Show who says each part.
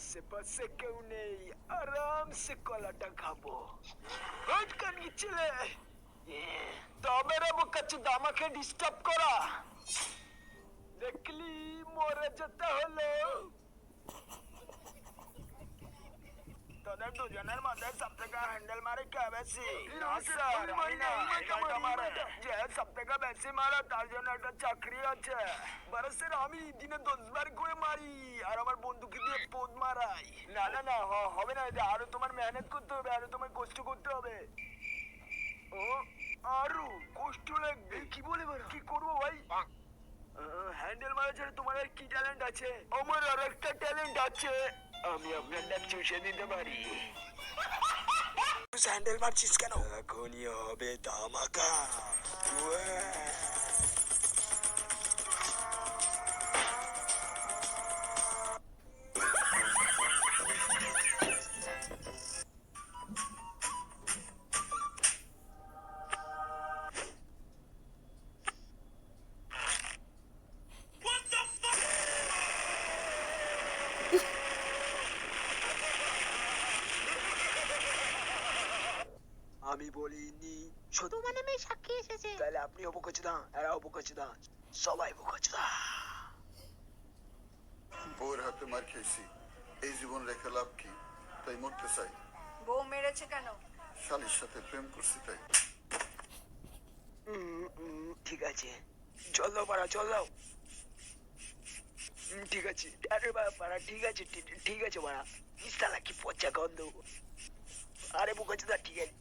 Speaker 1: আশেপাশে কেউ নেই, আরামসে কলাটা খাবো। ভটকান গিয়েছিলে তবে রে বোকাচোদা আমাকে ডিস্টার্ব করা দেখলি মরে যেতে হলো। তোদের দুজনের মধ্যে সব থেকে হ্যান্ডেল মারে কে বেশি? না স্যার, আমি না, এটা মারে। যে সব থেকে বেশি মারে তার জন্য একটা চাকরি আছে। বড় স্যার আমি দিনে 10 বার করে মারি আর আমার বন্দুক দিয়ে পোদ মারাই। না না না, হবে না এটা, আরো তোমার মেহনত করতে হবে, আরো তোমার কষ্ট করতে হবে। ও আরো কষ্ট লাগবে? কি বলে বড়? কি করবো ভাই? হ্যান্ডেল মারা ছাড়া তোমার আর কি ট্যালেন্ট আছে? আমার আর একটা ট্যালেন্ট আছে, আমি আপনার নাক চুষে দিতে পারি। হ্যান্ডেল মারছিস কেন? এখনই হবে ধামাকা। আমি বলিনি শুধু
Speaker 2: তোমার নামে সাক্ষী এসেছে।
Speaker 1: তাহলে আপনি অবকাচুদা, এরা অবকাচুদা, সবাই অবকাচুদা।
Speaker 3: বউয়ের হাতে মার খেয়েছি, এই জীবন রেখে লাভ কি? তাই মরতে চাই।
Speaker 2: বউ মেরেছে কেন?
Speaker 3: শালির সাথে প্রেম করছি তাই।
Speaker 1: ঠিক আছে, চল দাও পাড়া, চল দাও। ঠিক আছে, আরে পাড়া, ঠিক আছে, ঠিক আছে পাড়া। ইস্তালা কি পচা গন্ধ। আরে বোকাচোদা ঠিক আছে।